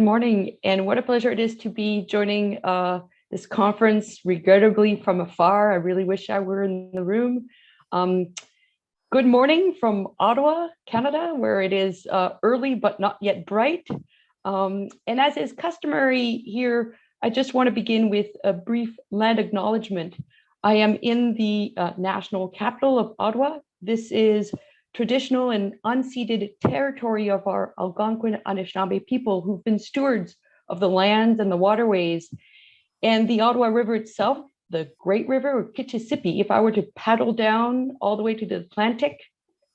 Morning, and what a pleasure it is to be joining this conference, regrettably from afar. I really wish I were in the room. Um, Good morning from Ottawa, Canada, where it is early but not yet bright. And as is customary here, I just want to begin with a brief land acknowledgement. I am in the national capital of Ottawa. This is traditional and unceded territory of our Algonquin Anishinaabe people who've been stewards of the lands and the waterways. And the Ottawa River itself, the Great River or Kitchissippi, if I were to paddle down all the way to the Atlantic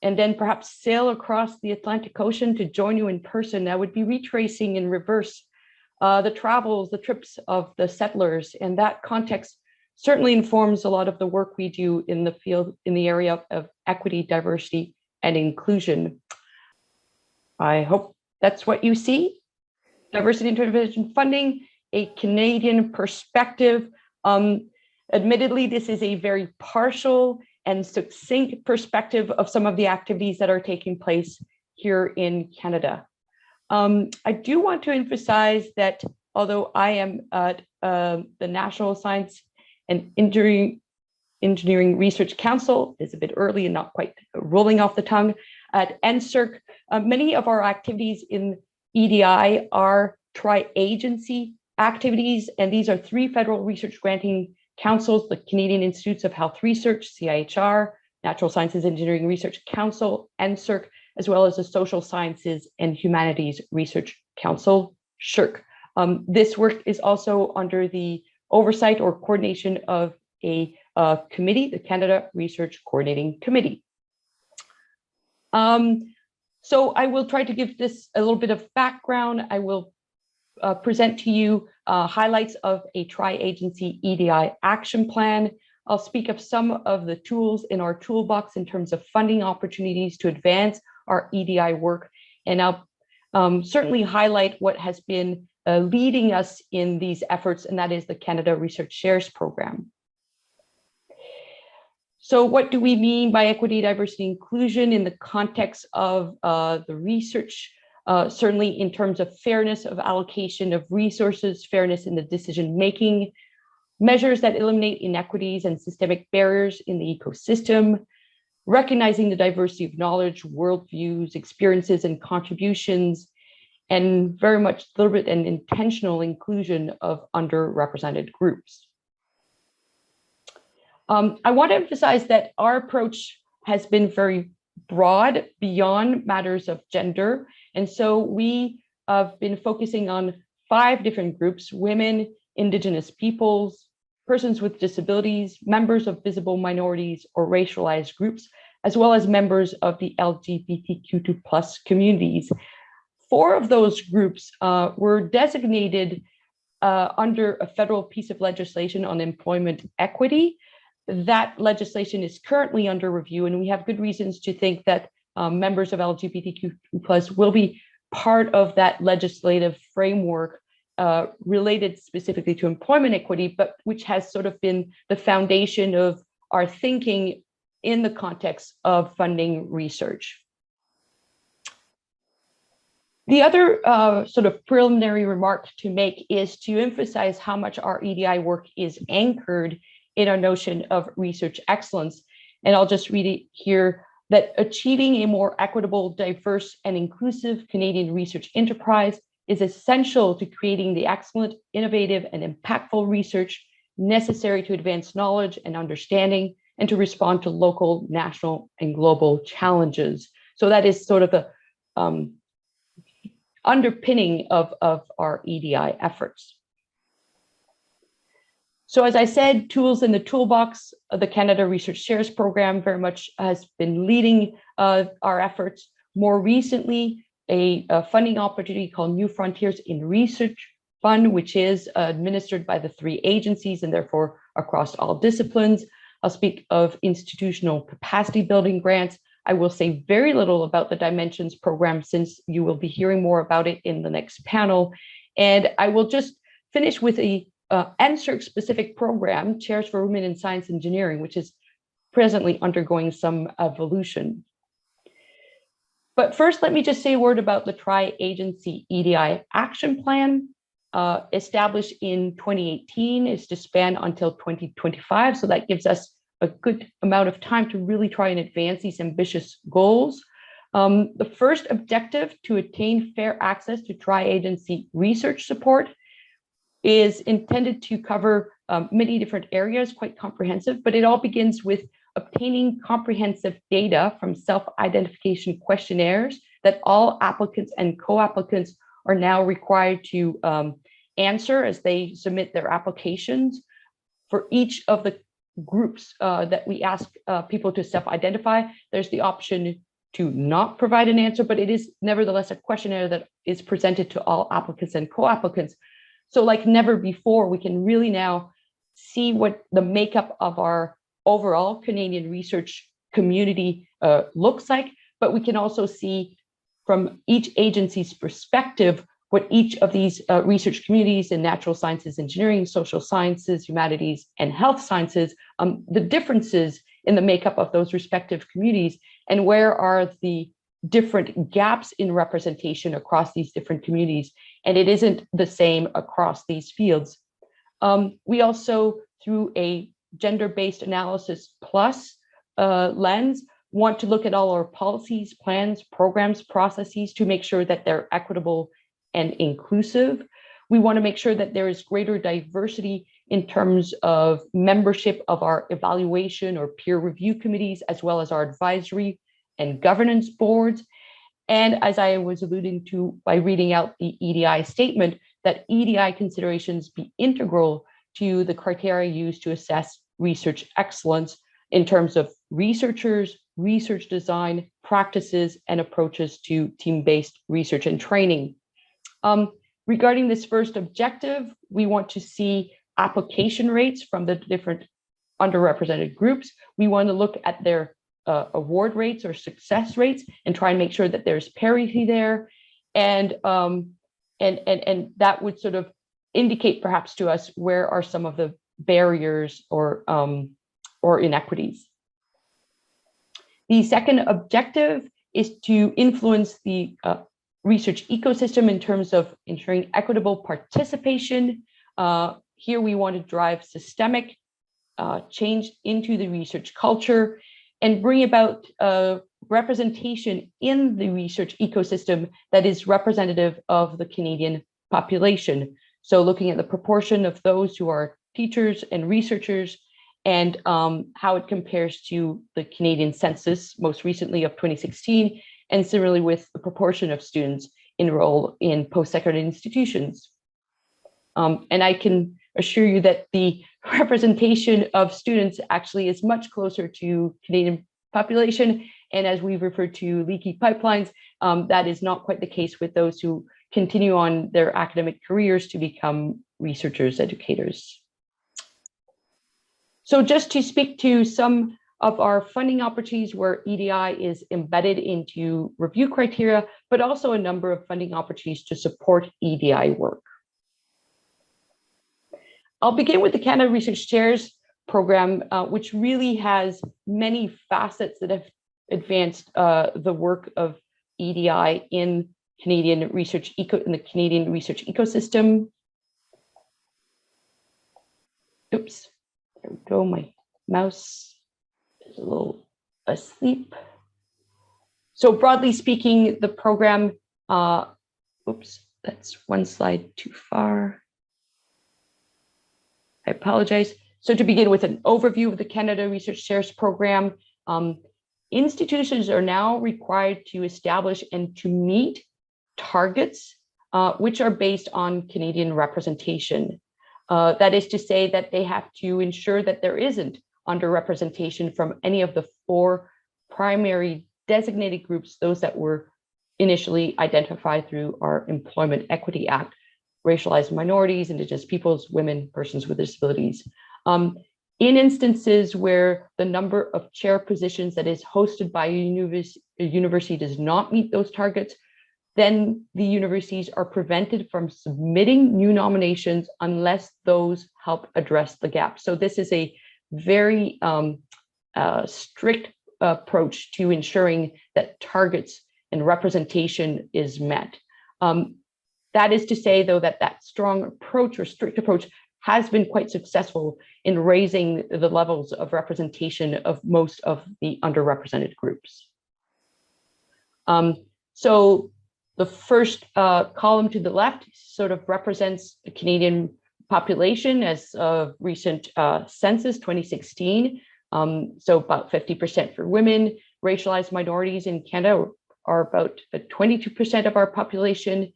and then perhaps sail across the Atlantic Ocean to join you in person, I would be retracing in reverse the travels, the trips of the settlers. And that context certainly informs a lot of the work we do in the field, in the area of equity, diversity, and inclusion. I hope that's what you see. Diversity intervention funding, a Canadian perspective. Admittedly, this is a very partial and succinct perspective of some of the activities that are taking place here in Canada. I do want to emphasize that although I am at the National Science and Engineering Research Council, it's a bit early and not quite rolling off the tongue, at NSERC, many of our activities in EDI are tri-agency activities, and these are three federal research granting councils: the Canadian Institutes of Health Research, CIHR, Natural Sciences Engineering Research Council, NSERC, as well as the Social Sciences and Humanities Research Council, SSHRC. This work is also under the oversight or coordination of a committee, the Canada Research Coordinating Committee. So I will try to give this a little bit of background. I will present to you highlights of a tri-agency EDI action plan. I'll speak of some of the tools in our toolbox in terms of funding opportunities to advance our EDI work. And I'll certainly highlight what has been leading us in these efforts, and that is the Canada Research Shares program. So what do we mean by equity, diversity, inclusion in the context of the research? Certainly in terms of fairness of allocation of resources, fairness in the decision-making, measures that eliminate inequities and systemic barriers in the ecosystem, recognizing the diversity of knowledge, worldviews, experiences, and contributions, and very much deliberate and intentional inclusion of underrepresented groups. I want to emphasize that our approach has been very broad beyond matters of gender. And so we have been focusing on 5 different groups: women, Indigenous peoples, persons with disabilities, members of visible minorities or racialized groups, as well as members of the LGBTQ2+ communities. 4 of those groups were designated under a federal piece of legislation on employment equity. That legislation is currently under review, and we have good reasons to think that members of LGBTQ+ will be part of that legislative framework related specifically to employment equity, but which has sort of been the foundation of our thinking in the context of funding research. The other sort of preliminary remark to make is to emphasize how much our EDI work is anchored in our notion of research excellence. And I'll just read it here, that achieving a more equitable, diverse, and inclusive Canadian research enterprise is essential to creating the excellent, innovative, and impactful research necessary to advance knowledge and understanding and to respond to local, national, and global challenges. So that is sort of the underpinning of our EDI efforts. So as I said, tools in the toolbox, the Canada Research Shares program very much has been leading our efforts. More recently, a funding opportunity called New Frontiers in Research Fund, which is administered by the 3 agencies and therefore across all disciplines. I'll speak of institutional capacity building grants. I will say very little about the Dimensions program since you will be hearing more about it in the next panel. And I will just finish with a NSERC specific program, Chairs for Women in Science Engineering, which is presently undergoing some evolution. But first, let me just say a word about the Tri-Agency EDI Action Plan, established in 2018, is to span until 2025. So that gives us a good amount of time to really try and advance these ambitious goals. The first objective, to attain fair access to tri-agency research support, is intended to cover many different areas, quite comprehensive, but it all begins with obtaining comprehensive data from self-identification questionnaires that all applicants and co-applicants are now required to answer as they submit their applications. For each of the groups that we ask people to self-identify, there's the option to not provide an answer, but it is nevertheless a questionnaire that is presented to all applicants and co-applicants. So like never before, we can really now see what the makeup of our overall Canadian research community looks like, but we can also see from each agency's perspective what each of these research communities in natural sciences, engineering, social sciences, humanities, and health sciences, the differences in the makeup of those respective communities, and where are the different gaps in representation across these different communities. And it isn't the same across these fields. We also, through a gender-based analysis plus lens, want to look at all our policies, plans, programs, processes to make sure that they're equitable and inclusive. We want to make sure that there is greater diversity in terms of membership of our evaluation or peer review committees, as well as our advisory and governance boards. And as I was alluding to by reading out the EDI statement, that EDI considerations be integral to the criteria used to assess research excellence in terms of researchers, research design, practices, and approaches to team-based research and training. Regarding this first objective, we want to see application rates from the different underrepresented groups. We want to look at their award rates or success rates and try and make sure that there's parity there. And that would sort of indicate perhaps to us where are some of the barriers or inequities. The second objective is to influence the research ecosystem in terms of ensuring equitable participation. Here we want to drive systemic change into the research culture and bring about representation in the research ecosystem that is representative of the Canadian population. So looking at the proportion of those who are teachers and researchers and how it compares to the Canadian census, most recently of 2016, and similarly with the proportion of students enrolled in post-secondary institutions. And I can assure you that the representation of students actually is much closer to Canadian population. And as we've referred to leaky pipelines, that is not quite the case with those who continue on their academic careers to become researchers, educators. So just to speak to some of our funding opportunities where EDI is embedded into review criteria, but also a number of funding opportunities to support EDI work. I'll begin with the Canada Research Chairs program, which really has many facets that have advanced the work of EDI in Canadian research in the Canadian research ecosystem. Oops, there we go. My mouse is a little asleep. So broadly speaking, the program, oops, that's one slide too far. I apologize. So to begin with an overview of the Canada Research Chairs program, institutions are now required to establish and to meet targets which are based on Canadian representation. That is to say that they have to ensure that there isn't underrepresentation from any of the 4 primary designated groups, those that were initially identified through our Employment Equity Act: racialized minorities, Indigenous peoples, women, persons with disabilities. In instances where the number of chair positions that is hosted by a university does not meet those targets, then the universities are prevented from submitting new nominations unless those help address the gap. So this is a very strict approach to ensuring that targets and representation is met. That is to say, though, that strong approach or strict approach has been quite successful in raising the levels of representation of most of the underrepresented groups. So the first column to the left sort of represents the Canadian population as of recent census 2016. So about 50% for women. Racialized minorities in Canada are about 22% of our population.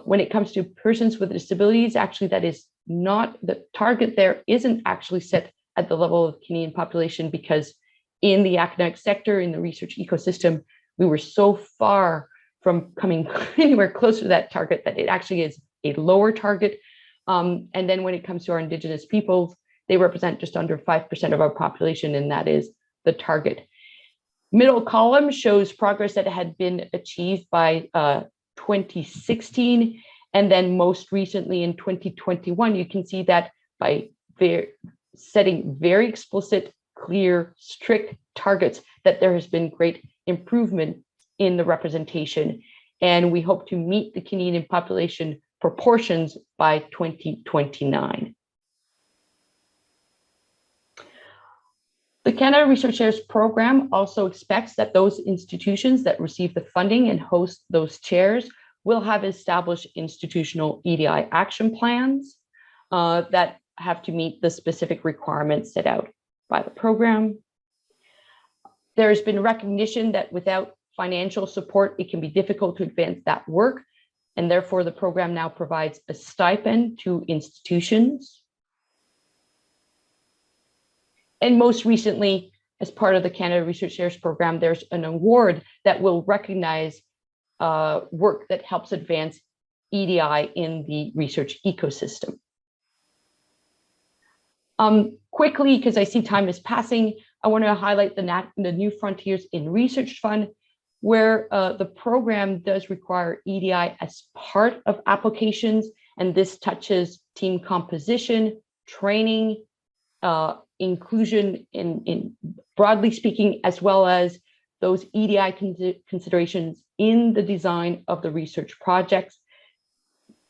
When it comes to persons with disabilities, actually that is not the target. There isn't actually set at the level of Canadian population, because in the academic sector, in the research ecosystem, we were so far from coming anywhere close to that target that it actually is a lower target. And then when it comes to our Indigenous peoples, they represent just under 5% of our population, and that is the target. Middle column shows progress that had been achieved by 2016, and then most recently in 2021, you can see that by setting very explicit, clear, strict targets, that there has been great improvement in the representation, and we hope to meet the Canadian population proportions by 2029. The Canada Research Chairs program also expects that those institutions that receive the funding and host those chairs will have established institutional EDI action plans that have to meet the specific requirements set out by the program. There has been recognition that without financial support, it can be difficult to advance that work, and therefore the program now provides a stipend to institutions. And most recently, as part of the Canada Research Chairs program, there's an award that will recognize work that helps advance EDI in the research ecosystem. Quickly, because I see time is passing, I want to highlight the New Frontiers in Research Fund, where the program does require EDI as part of applications, and this touches team composition, training, inclusion in broadly speaking, as well as those EDI considerations in the design of the research projects.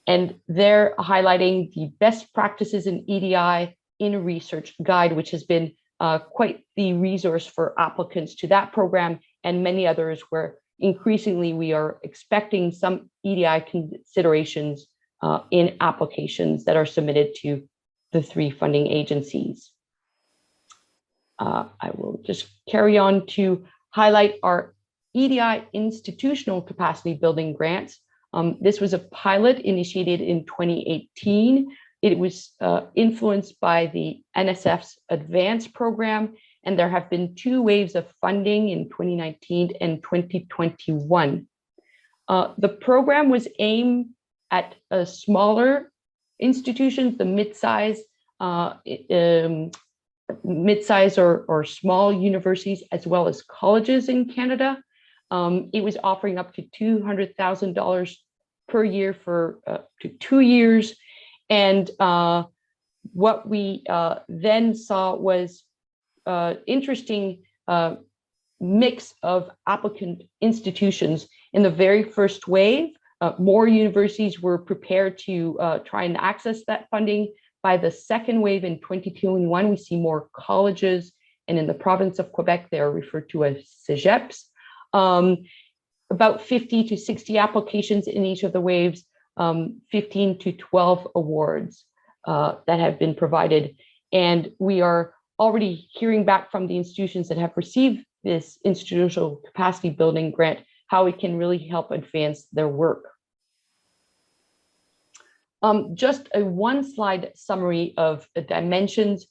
And they're highlighting the best practices in EDI in a research guide, which has been quite the resource for applicants to that program and many others, where increasingly we are expecting some EDI considerations in applications that are submitted to the 3 funding agencies. I will just carry on to highlight our EDI institutional capacity building grants. This was a pilot initiated in 2018. It was influenced by the NSF's Advance program, and there have been 2 waves of funding in 2019 and 2021. The program was aimed at smaller institutions, the mid-size or small universities, as well as colleges in Canada. It was offering up to $200,000 per year for to 2 years. And what we then saw was interesting mix of applicant institutions. In the very first wave, more universities were prepared to try and access that funding. By the second wave in 2021, we see more colleges, and in the province of Quebec, they are referred to as cégeps. About 50 to 60 applications in each of the waves, 15 to 12 awards that have been provided. And we are already hearing back from the institutions that have received this institutional capacity building grant, how it can really help advance their work. Just a 1-slide summary of the dimensions.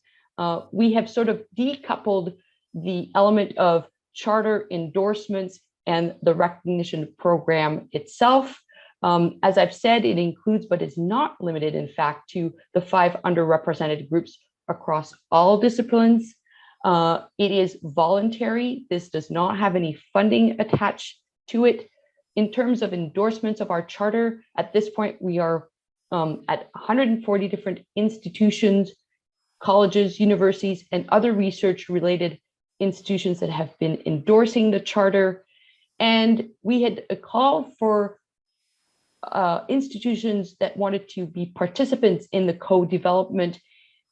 We have sort of decoupled the element of charter endorsements and the recognition program itself. As I've said, it includes, but is not limited, in fact, to the 5 underrepresented groups across all disciplines. It is voluntary. This does not have any funding attached to it. In terms of endorsements of our charter, at this point, we are at 140 different institutions, colleges, universities, and other research-related institutions that have been endorsing the charter. And we had a call for institutions that wanted to be participants in the co-development.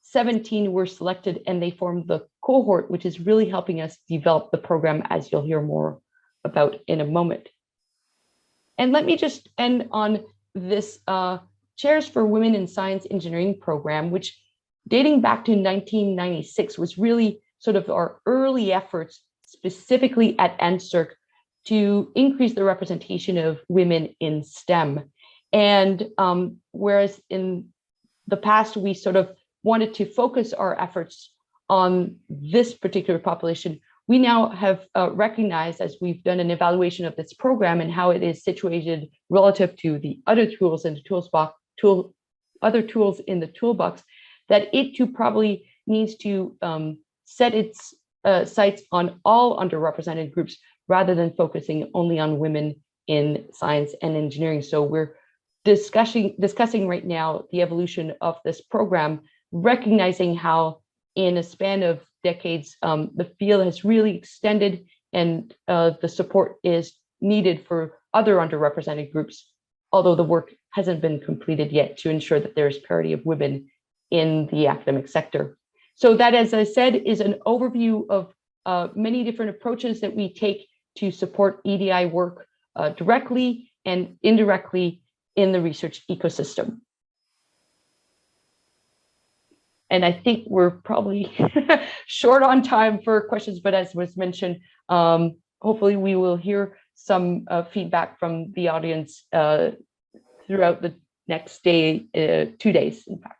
17 were selected and they formed the cohort, which is really helping us develop the program, as you'll hear more about in a moment. And let me just end on this Chairs for Women in Science Engineering program, which dating back to 1996 was really sort of our early efforts specifically at NSERC to increase the representation of women in STEM. And whereas in the past, we sort of wanted to focus our efforts on this particular population, we now have recognized, as we've done an evaluation of this program and how it is situated relative to the other tools in the other tools in the toolbox, that it too probably needs to set its sights on all underrepresented groups rather than focusing only on women in science and engineering. So we're discussing right now the evolution of this program, recognizing how in a span of decades, the field has really extended and the support is needed for other underrepresented groups, although the work hasn't been completed yet to ensure that there is parity of women in the academic sector. So that, as I said, is an overview of many different approaches that we take to support EDI work directly and indirectly in the research ecosystem. And I think we're probably short on time for questions, but as was mentioned, hopefully we will hear some feedback from the audience throughout the next day, 2 days, in fact.